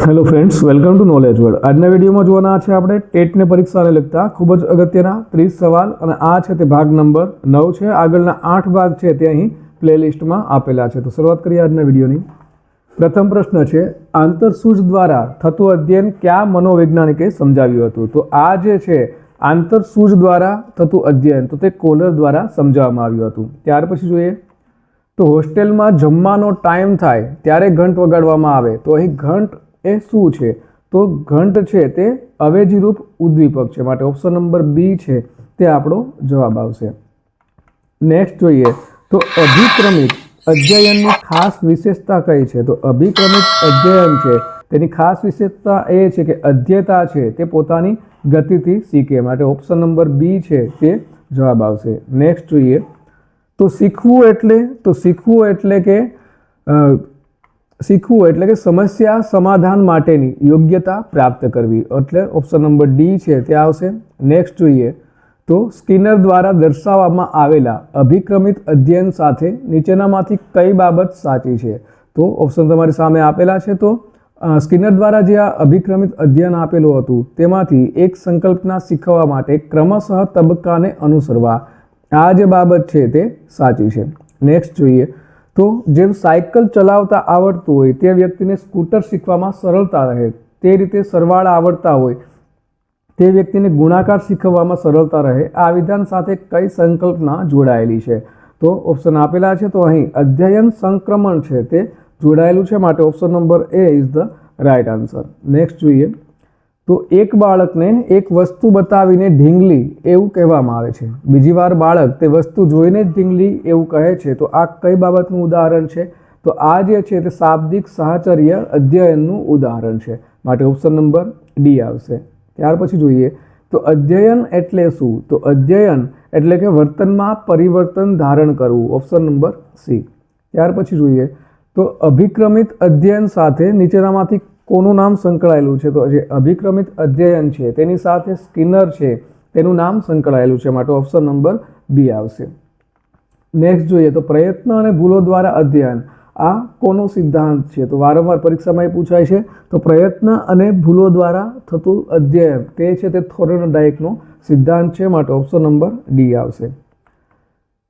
Hello friends, welcome to knowledge world. આજના વિડીયોમાં જોવાના છે આપણે ટેટને પરીક્ષાને લગતા ખૂબ જ અગત્યના 30 સવાલ અને આ છે તે ભાગ નંબર 9 છે। આગળના 8 ભાગ છે તે અહીં પ્લેલિસ્ટમાં આપેલા છે। તો શરૂઆત કરીએ આજના વિડીયોની। પ્રથમ પ્રશ્ન છે, આંતરસૂઝ દ્વારા થતું અધ્યયન કયા મનોવૈજ્ઞાનિકે સમજાવ્યું હતું? તો આ જે છે આંતરસૂઝ દ્વારા થતું અધ્યયન તો તે કોલર દ્વારા સમજાવવામાં આવ્યું હતું। ત્યાર પછી જોઈએ તો હોસ્ટેલમાં જમવાનો ટાઈમ થાય ત્યારે ઘંટ વગાડવામાં આવે તો અહીં ઘંટ એ શું છે? તો ઘંટ છે તે અવેજી રૂપ ઉદ્દીપક છે, માટે ઓપ્શન નંબર બી છે તે આપણો જવાબ આવશે। નેક્સ્ટ જોઈએ તો અભિક્રમિત અધ્યયનની ખાસ વિશેષતા કઈ છે? તો અભિક્રમિત અધ્યયન છે તેની ખાસ વિશેષતા એ છે કે અધ્યેતા છે તે પોતાની ગતિથી શીખે, માટે ઓપ્શન નંબર બી છે તે જવાબ આવશે। નેક્સ્ટ જોઈએ તો શીખવું એટલે કે સમસ્યા સમાધાન માટેની યોગ્યતા પ્રાપ્ત કરવી, એટલે ઓપ્શન નંબર ડી છે તે આવશે। નેક્સ્ટ જોઈએ તો સ્કિનર દ્વારા દર્શાવવામાં આવેલા અભિક્રમિત અધ્યયન સાથે નીચેનામાંથી કઈ બાબત સાચી છે? તો ઓપ્શન તમારી સામે આપેલા છે। તો સ્કિનર દ્વારા જે આ અભિક્રમિત અધ્યયન આપેલું હતું તેમાંથી એક સંકલ્પના શીખવવા માટે ક્રમશઃ તબક્કાને અનુસરવા, આ જે બાબત છે તે સાચી છે। નેક્સ્ટ જોઈએ તો જેમ સાયકલ ચલાવતા આવડતું હોય તે વ્યક્તિને સ્કૂટર શીખવામાં સરળતા રહે, તે રીતે સરવાળા આવડતા હોય તે વ્યક્તિને ગુણાકાર શીખવવામાં સરળતા રહે, આ વિધાન સાથે કઈ સંકલ્પના જોડાયેલી છે? તો ઓપ્શન આપેલા છે। તો અહીં અધ્યયન સંક્રમણ છે તે જોડાયેલું છે, માટે option number A is the right answer. Next જોઈએ તો એક બાળકને એક વસ્તુ બતાવીને ઢીંગલી એવું કહેવામાં આવે છે, બીજી વાર બાળક તે વસ્તુ જોઈને જ ઢીંગલી એવું કહે છે, તો આ કઈ બાબતનું ઉદાહરણ છે? તો આ જે છે તે શાબ્દિક સાહચર્ય અધ્યયનનું ઉદાહરણ છે, માટે ઓપ્શન નંબર ડી આવશે। ત્યાર પછી જોઈએ તો અધ્યયન એટલે શું? તો અધ્યયન એટલે કે વર્તનમાં પરિવર્તન ધારણ કરવું, ઓપ્શન નંબર સી। ત્યાર પછી જોઈએ તો અભિક્રમિત અધ્યયન સાથે નીચેનામાંથી કોનું નામ સંકળાયેલું છે? તો જે અભિક્રમિત અધ્યયન છે તેની સાથે સ્કિનર છે તેનું નામ સંકળાયેલું છે, માટે ઓપ્શન નંબર બી આવશે। નેક્સ્ટ જોઈએ તો પ્રયત્ન અને ભૂલો દ્વારા અધ્યયન, આ કોનો સિદ્ધાંત છે? તો વારંવાર પરીક્ષામાં પૂછાય છે। તો પ્રયત્ન અને ભૂલો દ્વારા થતું અધ્યયન તે છે તે થોર્નડાઇકનો સિદ્ધાંત છે, માટે ઓપ્શન નંબર ડી આવશે।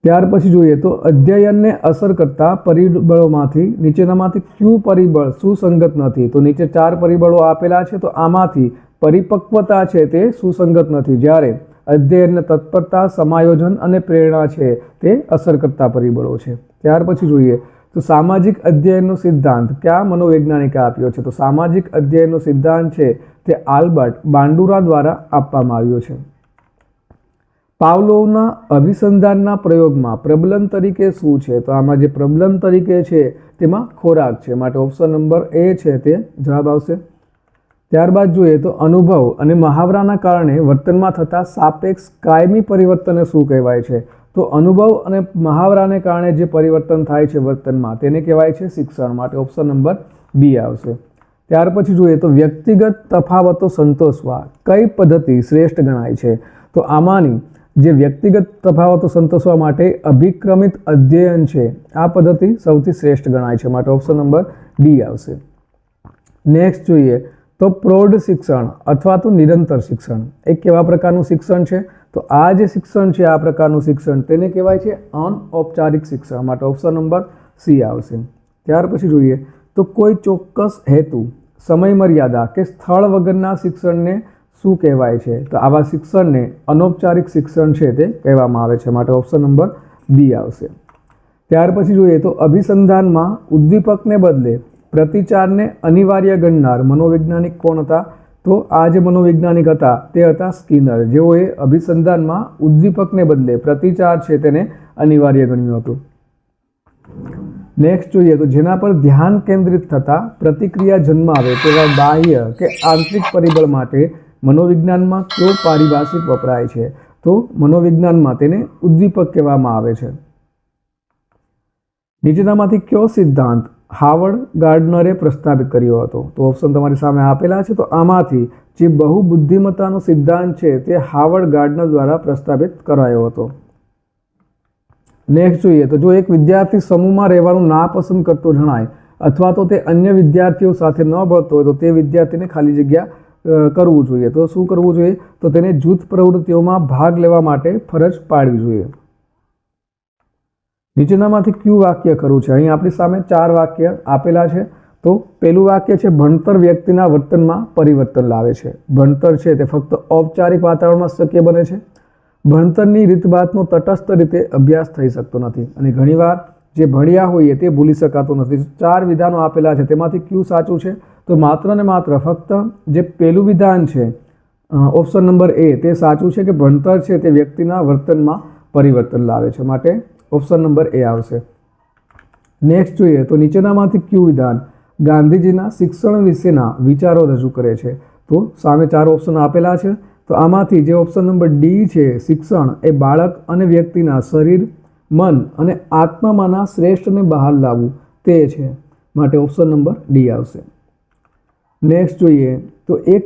ત્યાર પછી જોઈએ તો અધ્યયનને અસર કરતા પરિબળોમાંથી નીચેનામાંથી કયું પરિબળ સુસંગત નથી? તો નીચે 4 પરિબળો આપેલા છે, તો આમાંથી પરિપક્વતા છે તે સુસંગત નથી, જ્યારે અધ્યયનને તત્પરતા, સમાયોજન અને પ્રેરણા છે તે અસર કરતા પરિબળો છે। ત્યાર પછી જોઈએ તો સામાજિક અધ્યયનનો સિદ્ધાંત કયા મનોવૈજ્ઞાનિકે આપ્યો છે? તો સામાજિક અધ્યયનનો સિદ્ધાંત છે તે આલ્બર્ટ બાંડુરા દ્વારા આપવામાં આવ્યો છે। પાવલોવના અભિસંધાનના પ્રયોગમાં પ્રબલન તરીકે શું છે? તો આમાં જે પ્રબલન તરીકે છે તેમાં ખોરાક છે, માટે ઓપ્શન નંબર એ છે તે જવાબ આવશે। ત્યારબાદ જોઈએ તો અનુભવ અને મહાવરાના કારણે વર્તનમાં થતા સાપેક્ષ કાયમી પરિવર્તનને શું કહેવાય છે? તો અનુભવ અને મહાવરાને કારણે જે પરિવર્તન થાય છે વર્તનમાં તેને કહેવાય છે શિક્ષણ, માટે ઓપ્શન નંબર બી આવશે। ત્યાર પછી જોઈએ તો વ્યક્તિગત તફાવતો સંતોષવા કઈ પદ્ધતિ શ્રેષ્ઠ ગણાય છે? તો આમાંની જે વ્યક્તિગત તફાવતો સંતોષવા માટે અભિક્રમિત અધ્યયન છે આ પદ્ધતિ સૌથી શ્રેષ્ઠ ગણાય છે, માટે ઓપ્શન નંબર ડી આવશે। નેક્સ્ટ જોઈએ તો પ્રૌઢ શિક્ષણ અથવા તો નિરંતર શિક્ષણ એક કેવા પ્રકારનું શિક્ષણ છે? તો આ જે શિક્ષણ છે આ પ્રકારનું શિક્ષણ તેને કહેવાય છે અનૌપચારિક શિક્ષણ, માટે ઓપ્શન નંબર સી આવશે। ત્યાર પછી જોઈએ તો કોઈ ચોક્કસ હેતુ, સમય મર્યાદા કે સ્થળ વગરના શિક્ષણને શું કહેવાય છે? તો આવા શિક્ષણને અનૌપચારિક શિક્ષણ છે તે કહેવામાં આવે છે, માટે ઓપ્શન નંબર બી આવશે। ત્યાર પછી જોઈએ તો અભિસંધાનમાં ઉદ્દીપકને બદલે પ્રતિચારને અનિવાર્ય ગણનાર મનોવૈજ્ઞાનિક કોણ હતા? તો આ જે મનોવૈજ્ઞાનિક હતા તે હતા સ્કિનર, જેઓએ અભિસંધાનમાં ઉદ્દીપકને બદલે પ્રતિચાર છે તેને અનિવાર્ય ગણ્યું હતું। નેક્સ્ટ જોઈએ તો જેના પર ધ્યાન કેન્દ્રિત થતા પ્રતિક્રિયા જન્માવે તેવા બાહ્ય કે આંતરિક પરિબળ માટે મનોવિજ્ઞાનમાં કયો પારિભાષિક વપરાય છે? તો મનોવિજ્ઞાનમાં તેને ઉદ્દીપક કહેવામાં આવે છે। નીચેનામાંથી કયો સિદ્ધાંત હાવર્ડ ગાર્ડનરે પ્રસ્તાવિત કર્યો હતો? તો ઓપ્શન તમારી સામે આપેલા છે। તો આમાંથી જે બહુ બુદ્ધિમત્તાનો સિદ્ધાંત છે તે હાવર્ડ ગાર્ડનર દ્વારા પ્રસ્તાવિત કરાયો હતો। નેક્સ્ટ જોઈએ તો જો એક વિદ્યાર્થી સમૂહમાં રહેવાનું નાપસંદ કરતો જણાય અથવા તો તે અન્ય વિદ્યાર્થીઓ સાથે ન ભળતો હોય તો તે વિદ્યાર્થીને ખાલી જગ્યા કરવું જોઈએ. તો શું કરવું જોઈએ? તો તેને જૂથ પ્રવૃત્તિઓમાં ભાગ લેવા માટે ફરજ પાડવી જોઈએ. નીચેનામાંથી કયું વાક્ય ખરું છે? અહીં આપણી સામે 4 વાક્ય આપેલા છે. તો પહેલું વાક્ય છે ભણતર વ્યક્તિના વર્તનમાં પરિવર્તન લાવે છે. ભણતર છે તે ફક્ત ઔપચારિક વાતાવરણમાં શક્ય બને છે. ભણતરની રીતભાતનો તટસ્થ રીતે અભ્યાસ થઈ શકતો નથી અને ઘણીવાર જે ભણ્યા હોઈએ તે ભૂલી શકાતું નથી. 4 વિધાનો આપેલા છે, તેમાંથી કયું સાચું છે? તો માત્ર ને માત્ર ફક્ત જે પહેલું વિધાન છે ઓપ્શન નંબર એ તે સાચું છે કે ભણતર છે તે વ્યક્તિના વર્તનમાં પરિવર્તન લાવે છે. માટે ઓપ્શન નંબર એ આવશે. નેક્સ્ટ જોઈએ તો નીચેનામાંથી કયું વિધાન ગાંધીજીના શિક્ષણ વિશેના વિચારો રજૂ કરે છે? તો સામે 4 ઓપ્શન આપેલા છે. તો આમાંથી જે ઓપ્શન નંબર ડી છે, શિક્ષણ એ બાળક અને વ્યક્તિના શરીર, મન અને આત્મામાંના શ્રેષ્ઠને બહાર લાવવું તે છે. માટે ઓપ્શન નંબર ડી આવશે. નેક્સ્ટ જોઈએ તો એક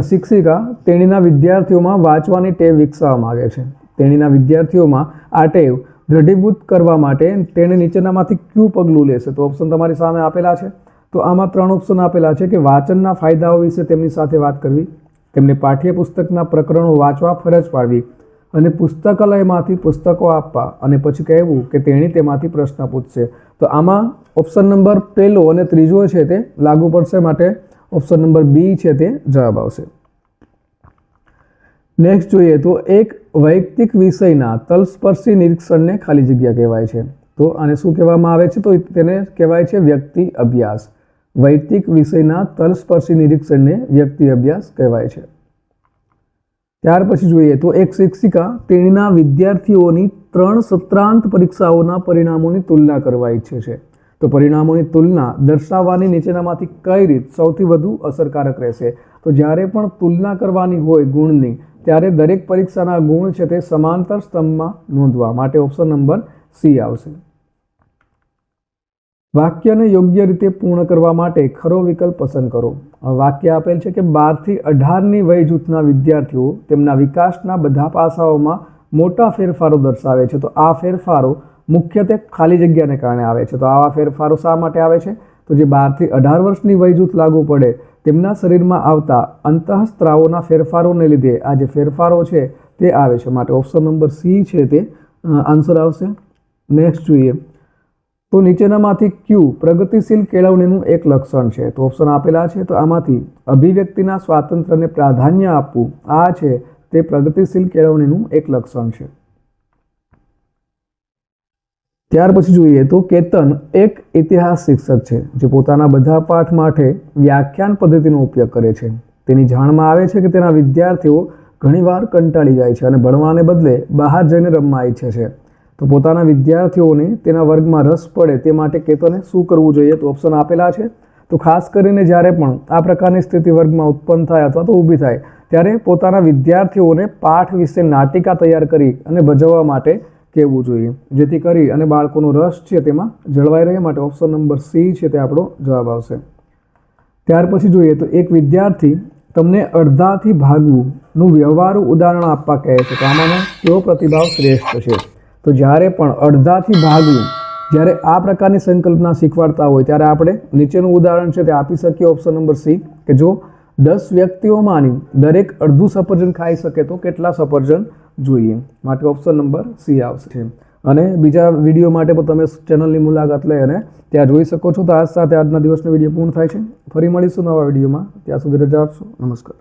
શિક્ષિકા તેણીના વિદ્યાર્થીઓમાં વાંચવાની ટેવ વિકસાવવા માગે છે. તેણીના વિદ્યાર્થીઓમાં આ ટેવ દૃઢીભૂત કરવા માટે તેણે નીચેનામાંથી કયું પગલું લેશે? તો ઓપ્શન તમારી સામે આપેલા છે. તો આમાં 3 ઓપ્શન આપેલા છે કે વાંચનના ફાયદાઓ વિશે તેમની સાથે વાત કરવી, તેમને પાઠ્યપુસ્તકના પ્રકરણો વાંચવા ફરજ પાડવી અને પુસ્તકાલયમાંથી પુસ્તકો આપવા અને પછી કહેવું કે તેણી તેમાંથી પ્રશ્ન પૂછશે. તો આમાં ઓપ્શન નંબર પહેલો અને ત્રીજો છે તે લાગુ પડશે. માટે ઓપ્શન નંબર બી છે તે જવાબ આવશે. નેક્સ્ટ જોઈએ તો એક વૈયક્તિક વિષયના તલસ્પર્શી નિરીક્ષણને ખાલી જગ્યા કહેવાય છે. તો આને શું કહેવામાં આવે છે? તો તેને કહેવાય છે વ્યક્તિ અભ્યાસ. વૈયક્તિક વિષયના તલસ્પર્શી નિરીક્ષણને વ્યક્તિ અભ્યાસ કહેવાય છે. ત્યાર પછી જોઈએ તો એક શિક્ષિકા તેણીના વિદ્યાર્થીઓની 3 સત્રાંત પરીક્ષાઓના પરિણામોની તુલના કરવા ઈચ્છે છે. તો પરિણામોની તુલના દર્શાવવાની નીચેનામાંથી કઈ રીત સૌથી વધુ અસરકારક રહેશે? તો જ્યારે પણ તુલના કરવાની હોય ગુણની, ત્યારે દરેક પરીક્ષાના ગુણ છે તે સમાંતર સ્તંભમાં નોંધવા. માટે ઓપ્શન નંબર સી આવશે. વાક્યને યોગ્ય રીતે પૂર્ણ કરવા માટે ખરો વિકલ્પ પસંદ કરો. વાક્ય આપેલ છે કે 12 થી 18ની વય જૂથના વિદ્યાર્થીઓ તેમના વિકાસના બધા પાસાઓમાં મોટા ફેરફારો દર્શાવે છે. તો આ ફેરફારો મુખ્યત્વે ખાલી જગ્યાને કારણે આવે છે. તો આવા ફેરફારો શા માટે આવે છે? તો જે 12 થી 18 વર્ષની વય જૂથ લાગુ પડે તેમના શરીરમાં આવતા અંતઃસ્ત્રાવોના ફેરફારોને લીધે આ જે ફેરફારો છે તે આવે છે. માટે ઓપ્શન નંબર સી છે તે આન્સર આવશે. નેક્સ્ટ જોઈએ તો નીચેનામાંથી કયું પ્રગતિશીલ કેળવણીનું એક લક્ષણ છે? તો ઓપ્શન આપેલા છે. તો આમાંથી અભિવ્યક્તિના સ્વાતંત્ર્યને પ્રાધાન્ય આપવું આ છે તે પ્રગતિશીલ કેળવણીનું એક લક્ષણ છે. ત્યાર પછી જોઈએ તો કેતન એક ઇતિહાસ શિક્ષક છે જે પોતાના બધા પાઠ માટે વ્યાખ્યાન પદ્ધતિનો ઉપયોગ કરે છે. તેની જાણમાં આવે છે કે તેના વિદ્યાર્થીઓ ઘણીવાર કંટાળી જાય છે અને ભણવાને બદલે બહાર જઈને રમવા ઈચ્છે છે. તો પોતાના વિદ્યાર્થીઓને તેના વર્ગમાં રસ પડે તે માટે કેતને શું કરવું જોઈએ? તો ઓપ્શન આપેલા છે. તો ખાસ કરીને જ્યારે પણ આ પ્રકારની સ્થિતિ વર્ગમાં ઉત્પન્ન થાય અથવા તો ઊભી થાય ત્યારે પોતાના વિદ્યાર્થીઓને પાઠ વિશે નાટિકા તૈયાર કરી અને ભજવવા માટે કહેવું જોઈએ, જેથી કરી અને બાળકોનો રસ છે તેમાં જળવાઈ રહે. માટે ઓપ્શન નંબર સી છે તે આપણો જવાબ આવશે. ત્યાર પછી જોઈએ તો એક વિદ્યાર્થી તમને અડધાથી ભાગવુંનું વ્યવહારુ ઉદાહરણ આપવા કહે છે. તો આમાંનો કયો પ્રતિભાવ શ્રેષ્ઠ છે? તો જ્યારે પણ અડધાથી ભાગવું, જ્યારે આ પ્રકારની સંકલ્પના શીખવાડતા હોય ત્યારે આપણે નીચેનું ઉદાહરણ છે તે આપી શકીએ. ઓપ્શન નંબર સી કે જો 10 વ્યક્તિઓમાંની દરેક અડધું સફરજન ખાઈ શકે તો કેટલા સફરજન જોઈએ? માટે ઓપ્શન નંબર સી આવશે. અને બીજા વિડીયો માટે પણ તમે ચેનલની મુલાકાત લઈ અને ત્યાં જોઈ શકો છો. તો આજ સાથે આજના દિવસનો વિડીયો પૂર્ણ થાય છે. ફરી મળીશું નવા વિડીયોમાં. ત્યાં સુધી રજા આપશો. નમસ્કાર.